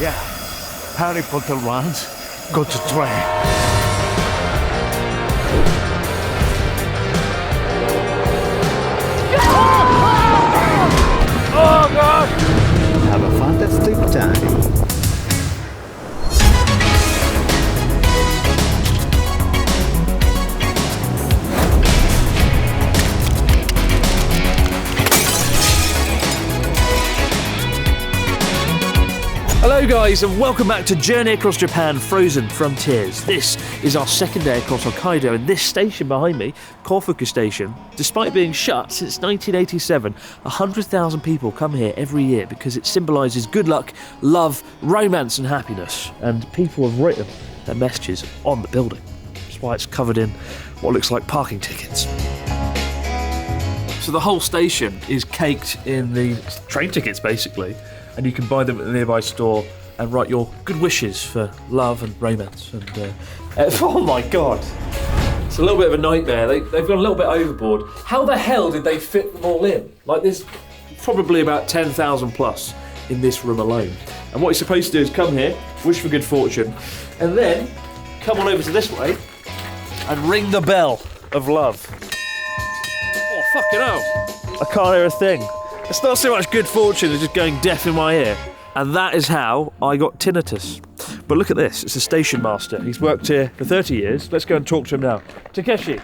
Yeah. Harry Potter once got a train. Oh, God! Have a fantastic time. Hello guys, and welcome back to Journey Across Japan Frozen Frontiers. This is our second day across Hokkaido, and this station behind me, Kofuku Station, despite being shut since 1987, 100,000 people come here every year because it symbolises good luck, love, romance and happiness. And people have written their messages on the building. That's why it's covered in what looks like parking tickets. So the whole station is caked in the train tickets, basically. And you can buy them at the nearby store and write your good wishes for love and romance. And oh my God, it's a little bit of a nightmare. They've gone a little bit overboard. How the hell did they fit them all in? Like, there's probably about 10,000 plus in this room alone. And what you're supposed to do is come here, wish for good fortune, and then come on over to this way and ring the bell of love. Oh, fucking hell. I can't hear a thing. It's not so much good fortune as just going deaf in my ear. And that is how I got tinnitus. But look at this, it's a station master. He's worked here for 30 years. Let's go and talk to him now. Takeshi,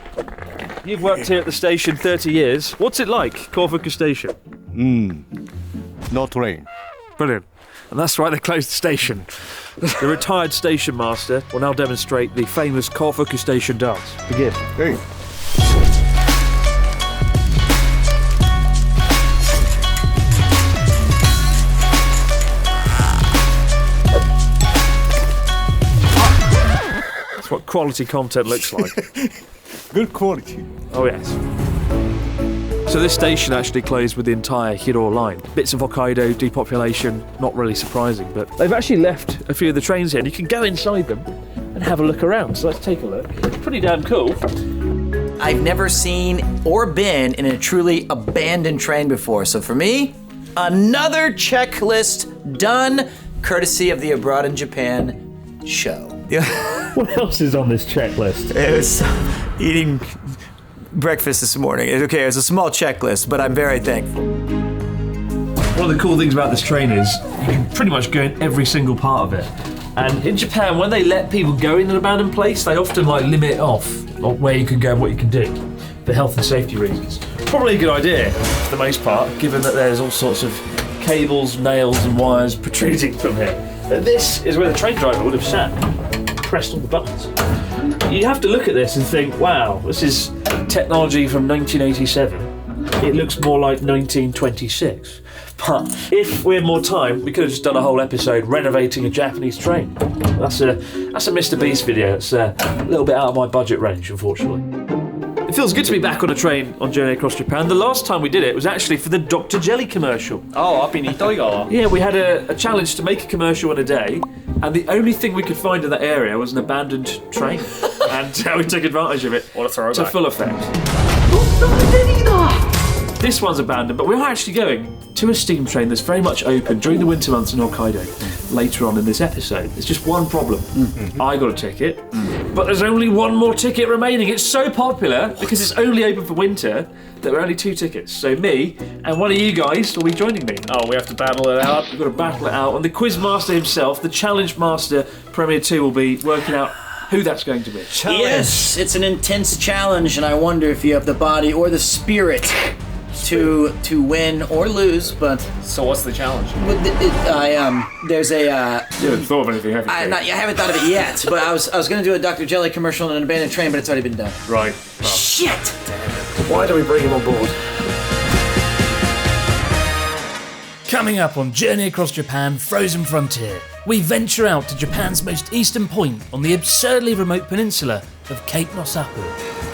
you've worked here at the station 30 years. What's it like, Kofuku Station? No train. Brilliant. And that's why they closed the station. The retired station master will now demonstrate the famous Kofuku Station dance. Begin. Hey. What quality content looks like. Good quality. Oh yes. So this station actually closed with the entire Hiro line. Bits of Hokkaido, depopulation, not really surprising, but they've actually left a few of the trains here and you can go inside them and have a look around. So let's take a look. It's pretty damn cool. I've never seen or been in a truly abandoned train before, so for me, another checklist done courtesy of the Abroad in Japan show. What else is on this checklist? It was eating breakfast this morning. Okay, it was a small checklist, but I'm very thankful. One of the cool things about this train is you can pretty much go in every single part of it. And in Japan, when they let people go in an abandoned place, they often limit it off where you can go and what you can do for health and safety reasons. Probably a good idea for the most part, given that there's all sorts of cables, nails and wires protruding from here. And this is where the train driver would have sat, pressed all the buttons. You have to look at this and think, wow, this is technology from 1987. It looks more like 1926. But if we had more time, we could have just done a whole episode renovating a Japanese train. That's a Mr. Beast video. It's a little bit out of my budget range, unfortunately. It feels good to be back on a train on Journey Across Japan. The last time we did it was actually for the Dr. Jelly commercial. Oh, up in Itoigawa. Yeah, we had a challenge to make a commercial in a day, and the only thing we could find in that area was an abandoned train. And we took advantage of it What a throwback. to full effect. This one's abandoned, but we are actually going to a steam train that's very much open during the winter months in Hokkaido later on in this episode. There's just one problem. I got a ticket, but there's only one more ticket remaining. It's so popular because it's only open for winter that there are only 2 tickets. So me and one of you guys will be joining me. Oh, we have to battle it out. We've got to battle it out, and the quiz master himself, the challenge master, Premiertwo, will be working out who that's going to be. Yes, it's an intense challenge, and I wonder if you have the body or the spirit to win or lose, but So what's the challenge? there's a You haven't thought of anything, have you? I haven't thought of it yet, but I was gonna do a Dr. Jelly commercial on an abandoned train, but it's already been done. Right. Shit! Why do we bring him on board? Coming up on Journey Across Japan Frozen Frontier, we venture out to Japan's most eastern point on the absurdly remote peninsula of Cape Nosapu.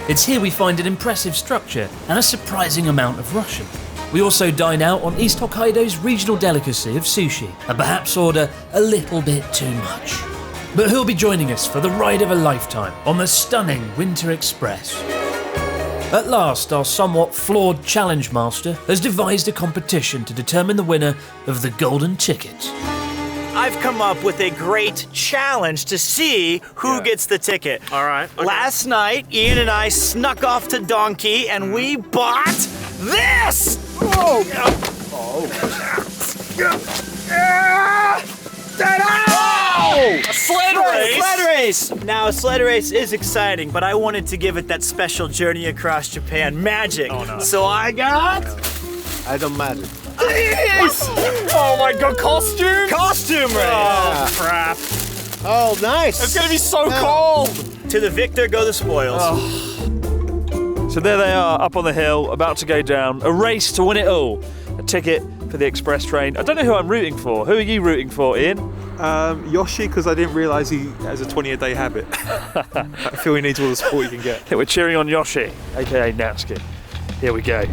It's here we find an impressive structure and a surprising amount of Russian. We also dine out on East Hokkaido's regional delicacy of sushi, and perhaps order a little bit too much. But who'll be joining us for the ride of a lifetime on the stunning Winter Express? At last, our somewhat flawed challenge master has devised a competition to determine the winner of the golden ticket. I've come up with a great challenge to see who gets the ticket. All right. Okay. Last night, Ian and I snuck off to Donkey and we bought this! A sled race. Sled race! Now, a sled race is exciting, but I wanted to give it that special journey across Japan magic. Oh, no. So I got I don't matter. this! Oh my god, costume! Costume race! Oh crap! Oh, nice. It's gonna be so cold. To the victor go the spoils. So there they are, up on the hill, about to go down. A race to win it all. A ticket for the express train. I don't know who I'm rooting for. Who are you rooting for, Ian? Yoshi, because I didn't realise he has a 20-a-day habit. I feel he needs all the support he can get. We're cheering on Yoshi, aka Natsuki. Here we go.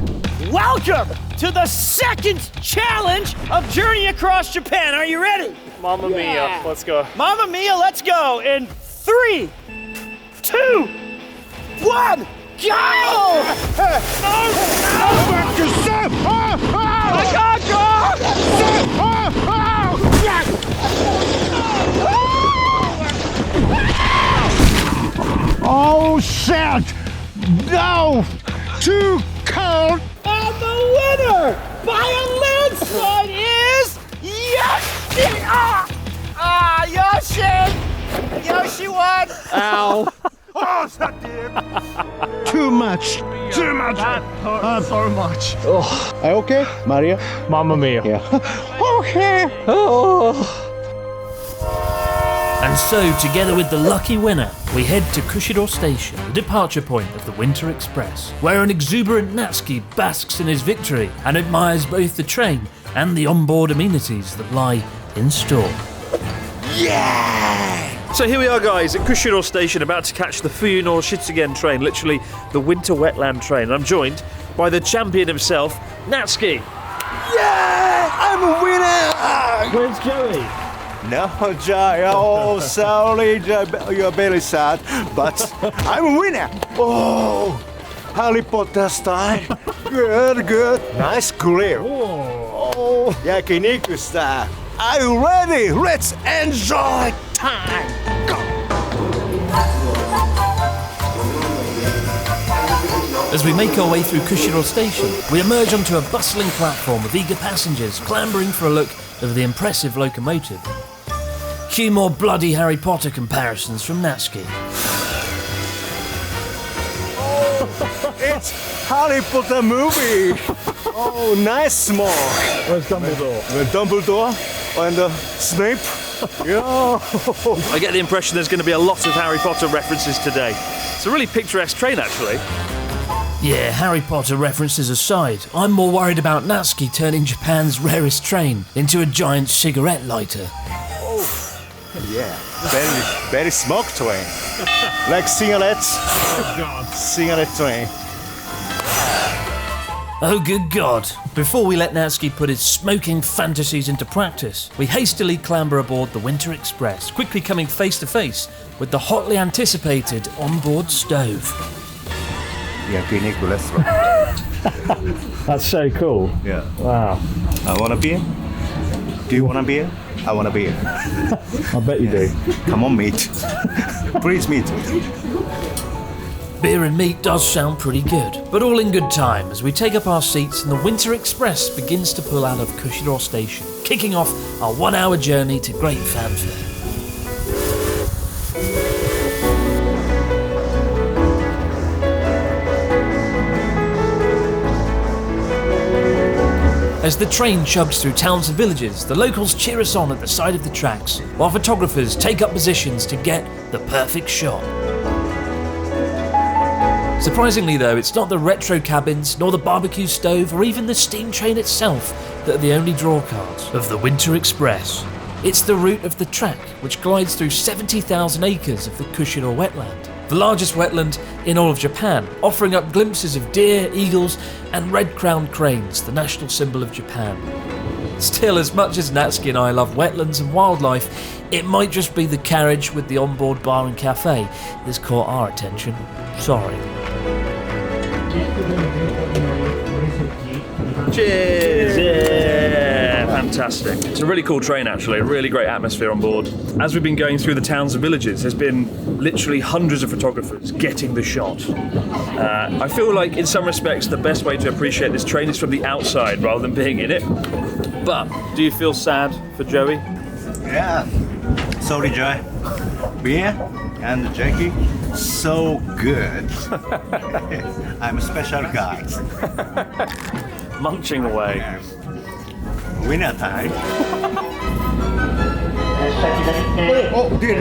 Welcome to the second challenge of Journey Across Japan. Are you ready? Mamma mia, let's go. Mamma mia, let's go. In 3, 2, 1, go! Oh, shit! No! Too cold! And the winner by a landslide is Yoshi! Yoshi! Yoshi won! Ow. Too much! Too much! So much. Oh. Are you okay, Maria? Mamma mia. Yeah. Okay. And so, together with the lucky winner, we head to Kushiro Station, the departure point of the Winter Express, where an exuberant Natsuki basks in his victory and admires both the train and the onboard amenities that lie in store. So here we are, guys, at Kushiro Station, about to catch the Fuyu no Shitsugen train, literally the winter wetland train. And I'm joined by the champion himself, Natsuki. Yeah! I'm a winner! Where's Joey? No, Joy. Oh, sorry, Joy. You're very sad, but I'm a winner. Oh, Harry Potter style. Good, good. Nice career. Oh, yakiniku style. Are you ready? Let's enjoy time. Go. As we make our way through Kushiro Station, we emerge onto a bustling platform with eager passengers clambering for a look of the impressive locomotive. Cue more bloody Harry Potter comparisons from Natsuki. It's Harry Potter movie. Oh, nice small. Where's Dumbledore? The Dumbledore and Snape. Yeah. I get the impression there's going to be a lot of Harry Potter references today. It's a really picturesque train, actually. Yeah, Harry Potter references aside, I'm more worried about Natsuki turning Japan's rarest train into a giant cigarette lighter. Yeah, very smoke train. Like cigarettes. Cigarette train. Oh good God. Before we let Natsuki put his smoking fantasies into practice, we hastily clamber aboard the Winter Express, quickly coming face to face with the hotly anticipated onboard stove. Yakiniku restaurant. That's so cool. Yeah. Wow. I want a beer. Do you want a beer? I want a beer. I bet you do. Come on, meat. Please, meat. Beer and meat does sound pretty good, but all in good time as we take up our seats and the Winter Express begins to pull out of Kushiro Station, kicking off our 1-hour journey to great fanfare. As the train chugs through towns and villages, the locals cheer us on at the side of the tracks, while photographers take up positions to get the perfect shot. Surprisingly though, it's not the retro cabins, nor the barbecue stove, or even the steam train itself that are the only drawcards of the Winter Express. It's the route of the track, which glides through 70,000 acres of the Kushiro wetland, the largest wetland in all of Japan, offering up glimpses of deer, eagles, and red-crowned cranes, the national symbol of Japan. Still, as much as Natsuki and I love wetlands and wildlife, it might just be the carriage with the onboard bar and cafe that's caught our attention. Sorry. Cheers! Yeah! fantastic. It's a really cool train, actually. A really great atmosphere on board. As we've been going through the towns and villages, there's been literally hundreds of photographers getting the shot. I feel like, in some respects, the best way to appreciate this train is from the outside rather than being in it. But do you feel sad for Joey? Yeah. Sorry, Joy. Beer and Jackie, so good. I'm a special guy. Munching away. Winner time. Oh, dear.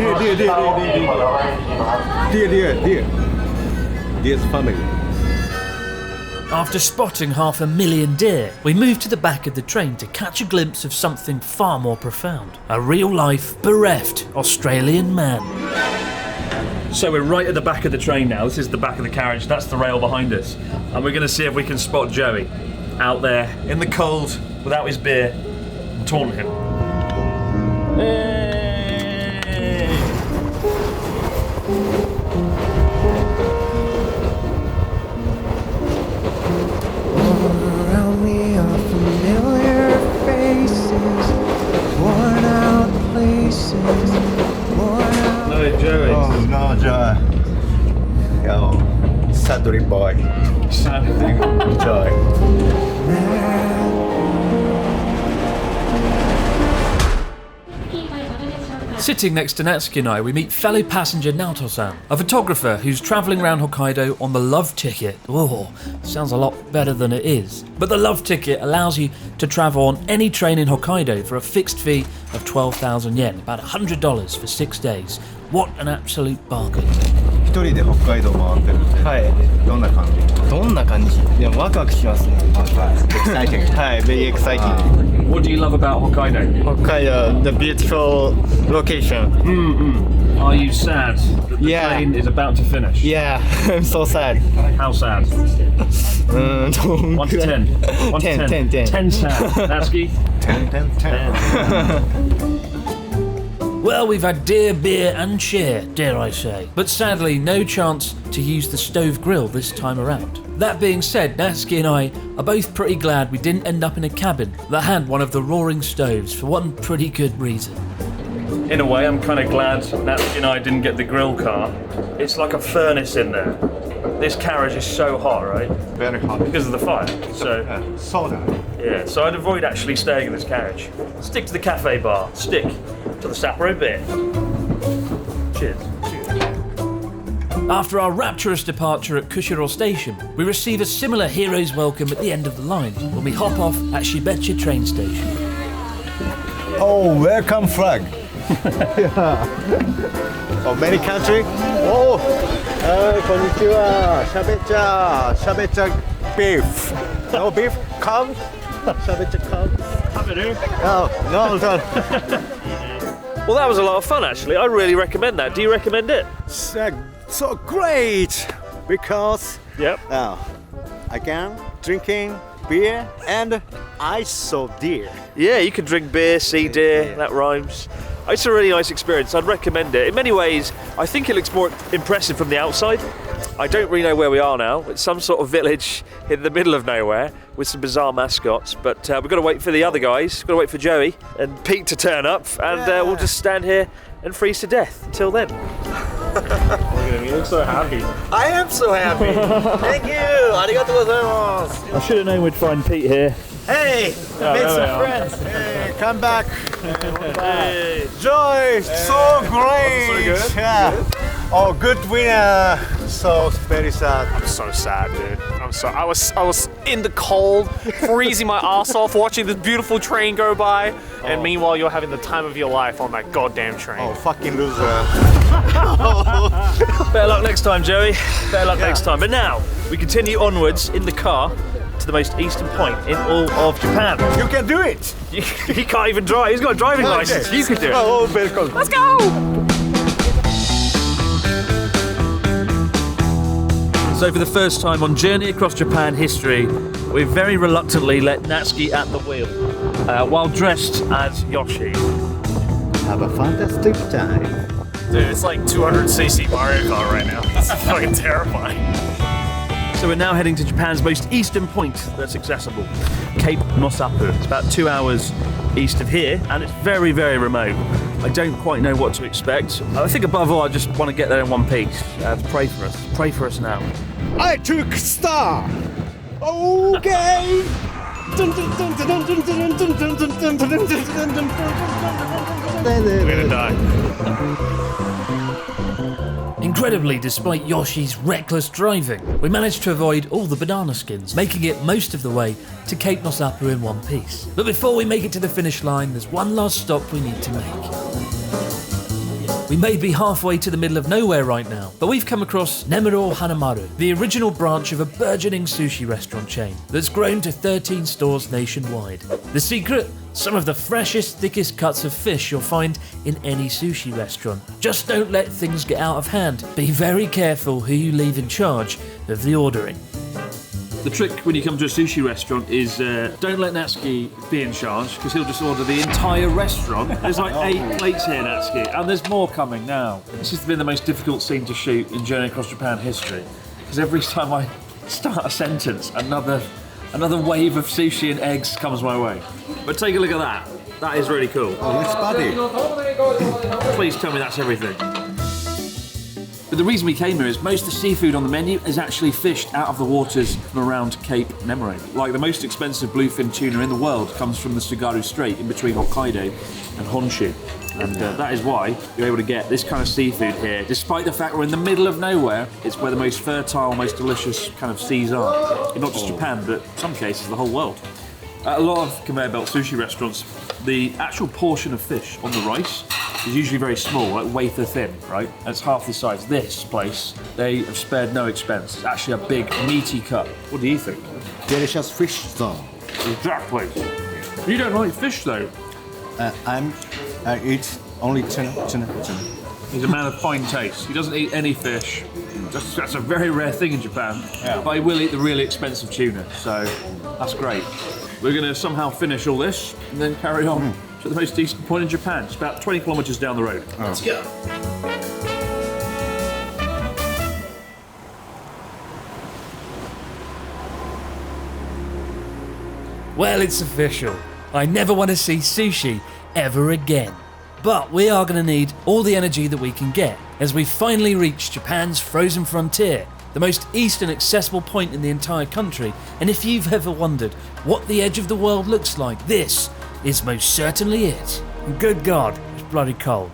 Dear's family. After spotting 500,000 deer, we moved to the back of the train to catch a glimpse of something far more profound. A real-life, bereft Australian man. So we're right at the back of the train now. This is the back of the carriage. That's the rail behind us. And we're going to see if we can spot Joey out there in the cold without his beer and taunt him. Around me are familiar faces, worn out places, worn out. No, Joey. Oh no, Joy. Yo, sadly boy. Joy. Sitting next to Natsuki and I, we meet fellow passenger Naoto-san, a photographer who's travelling around Hokkaido on the Love Ticket. Oh, sounds a lot better than it is. But the Love Ticket allows you to travel on any train in Hokkaido for a fixed fee of 12,000 yen, about $100 for 6 days. What an absolute bargain. 一人で北海道回ってるって、はい。どんな感じ？どんな感じ？いや、ワクワクしますね。Exciting. はい、very exciting. What do you love about Hokkaido? Hokkaido, the beautiful location. Are you sad that the Yeah. train is about to finish? Yeah, I'm so sad. How sad? don't 1 to 10. 1 to 10. 10. 10 sad. Natsuki? 10. Well, we've had deer, beer and cheer, dare I say. But sadly, no chance to use the stove grill this time around. That being said, Natsuki and I are both pretty glad we didn't end up in a cabin that had one of the roaring stoves for one pretty good reason. In a way, I'm kind of glad Natsuki and I didn't get the grill car. It's like a furnace in there. This carriage is so hot, right? Very hot. Because of the fire. So, Soda. yeah, so I'd avoid actually staying in this carriage. Stick to the cafe bar. Stick to the Sapporo beer. Cheers. After our rapturous departure at Kushiro Station, we receive a similar hero's welcome at the end of the line when we hop off at Shibecha train station. Oh, welcome flag. Of many country. Oh, konnichiwa. Shabecha beef. No beef. Come. Shabecha come. No. Well, that was a lot of fun, actually. I really recommend that. Do you recommend it? So great because Yep. again drinking beer and I saw deer. Yeah, you can drink beer, see deer, that rhymes. It's a really nice experience. I'd recommend it. In many ways, I think it looks more impressive from the outside. I don't really know where we are now. It's some sort of village in the middle of nowhere with some bizarre mascots, but we've got to wait for the other guys. We've got to wait for Joey and Pete to turn up, and we'll just stand here and freeze to death until then. Look at him, he looks so happy. I am so happy. Thank you. Arigatou gozaimasu. I should have known we'd find Pete here. Hey, made some friends. Hey, come back. Joy, so great. So good? Yeah. Oh, good winner. So very sad. I'm so sad, dude. I was in the cold, freezing my ass off, watching this beautiful train go by, and meanwhile you're having the time of your life on that goddamn train. Oh, fucking loser. Better luck next time, Joey. Better luck next time. But now, we continue onwards in the car to the most eastern point in all of Japan. You can do it. He can't even drive. He's got a driving license. You could do it. Oh, very cool. Let's go! So for the first time on Journey Across Japan history, we very reluctantly let Natsuki at the wheel, while dressed as Yoshi. Have a fantastic time. Dude, it's like 200cc Mario Kart right now. This is fucking terrifying. So we're now heading to Japan's most eastern point that's accessible, Cape Nosapu. It's about 2 hours east of here, and it's very, very remote. I don't quite know what to expect. I think above all, I just want to get there in one piece. Pray for us. Pray for us now. I took star. Okay. We're gonna die. Incredibly, despite Yoshi's reckless driving, we managed to avoid all the banana skins, making it most of the way to Cape Nosapu in one piece. But before we make it to the finish line, there's one last stop we need to make. We may be halfway to the middle of nowhere right now, but we've come across Nemuro Hanamaru, the original branch of a burgeoning sushi restaurant chain that's grown to 13 stores nationwide. The secret? Some of the freshest, thickest cuts of fish you'll find in any sushi restaurant. Just don't let things get out of hand. Be very careful who you leave in charge of the ordering. The trick when you come to a sushi restaurant is don't let Natsuki be in charge, because he'll just order the entire restaurant. There's like 8 plates here, Natsuki, and there's more coming now. This has been the most difficult scene to shoot in Journey Across Japan history, because every time I start a sentence, another wave of sushi and eggs comes my way. But take a look at that. That is really cool. Oh, it's buddy. Please tell me that's everything. But the reason we came here is most of the seafood on the menu is actually fished out of the waters from around Cape Nemuro. Like the most expensive bluefin tuna in the world comes from the Tsugaru Strait in between Hokkaido and Honshu. And that is why you're able to get this kind of seafood here. Despite the fact we're in the middle of nowhere, it's where the most fertile, most delicious kind of seas are. In not just Japan, but in some cases the whole world. At a lot of conveyor belt sushi restaurants, the actual portion of fish on the rice is usually very small, like wafer thin, right? And it's half the size. This place, they have spared no expense. It's actually a big, meaty cut. What do you think? Delicious fish though. Exactly. You don't like fish though. I eat only tuna. He's a man of fine taste. He doesn't eat any fish. That's a very rare thing in Japan. Yeah. But he will eat the really expensive tuna, so that's great. We're going to somehow finish all this and then carry on to the most eastern point in Japan. It's about 20 kilometers down the road. Let's go. Well, it's official. I never want to see sushi ever again. But we are going to need all the energy that we can get as we finally reach Japan's frozen frontier, the most eastern accessible point in the entire country. And if you've ever wondered what the edge of the world looks like, this is most certainly it. And good God, it's bloody cold.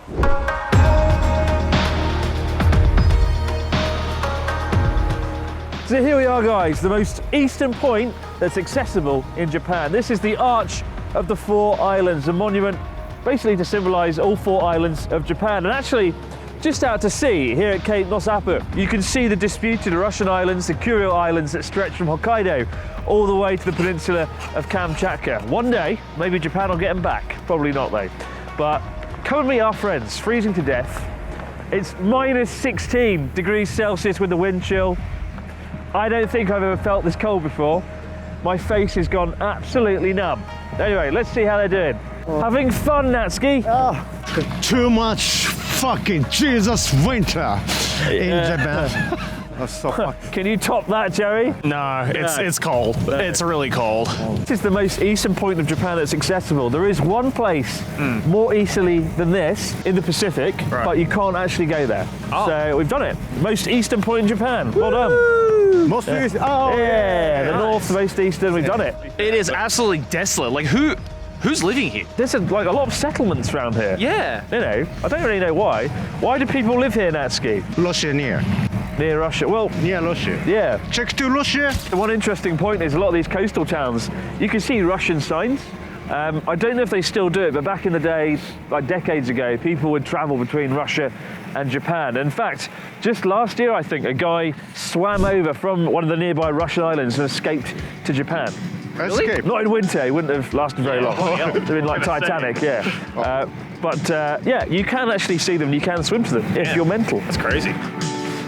So here we are, guys, the most eastern point that's accessible in Japan. This is the Arch of the Four Islands, a monument basically to symbolise all 4 islands of Japan. And actually, just out to sea, here at Cape Nosapu, you can see the disputed Russian islands, the Kuril Islands that stretch from Hokkaido all the way to the peninsula of Kamchatka. One day, maybe Japan will get them back. Probably not though. But come and meet our friends, freezing to death. It's minus 16 degrees Celsius with the wind chill. I don't think I've ever felt this cold before. My face has gone absolutely numb. Anyway, let's see how they're doing. Having fun, Natsuki? Too much fucking Jesus winter in Japan. That's so fucking. Can you top that, Jerry? No, it's cold. It's really cold. This is the most eastern point of Japan that's accessible. There is one place more easterly than this in the Pacific, but you can't actually go there. So we've done it. Most eastern point in Japan. Well done. Most easy. Oh Yeah, the north, the most eastern, we've done it. It is absolutely desolate. Like who's living here? There's like a lot of settlements around here. Yeah. You know, I don't really know why. Why do people live here, Natsuki? Russia near. Near Russia. Well, Near Russia. yeah. Check to Russia. The one interesting point is a lot of these coastal towns, you can see Russian signs. I don't know if they still do it, but back in the day, like decades ago, people would travel between Russia and Japan. In fact, just last year, I think, a guy swam over from one of the nearby Russian islands and escaped to Japan. Escape. Not in winter, he wouldn't have lasted very long. They're in like Titanic, yeah. Yeah, you can actually see them, you can swim to them if you're mental. That's crazy.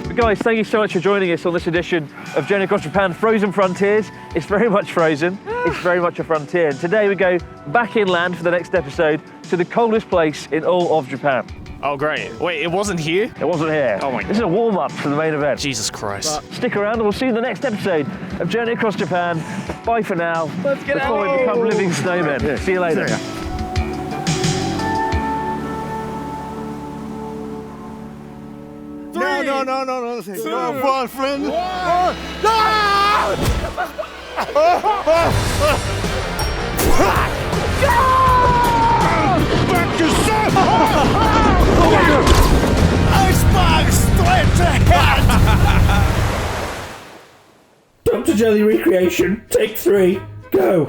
But guys, thank you so much for joining us on this edition of Journey Across Japan Frozen Frontiers. It's very much frozen, it's very much a frontier. And today we go back inland for the next episode to the coldest place in all of Japan. Oh, great. Wait, it wasn't here? It wasn't here. Oh my God. This is a warm-up for the main event. Jesus Christ. Stick around and we'll see you in the next episode of Journey Across Japan. Bye for now. Let's get before out. we become living snowmen. See you later. See ya. no. You have one friend. Back to sun! Icebox straight to head! Dr. Jelly recreation, take 3, go.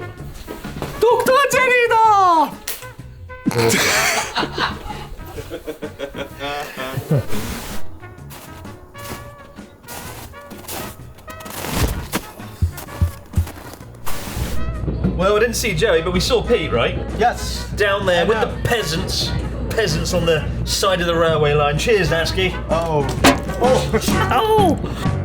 Dr. Jelly-da! Well, I didn't see Joey, but we saw Pete, right? Yes. Down there with the peasants. Peasants on the side of the railway line. Cheers, Natsuki. Oh. Oh!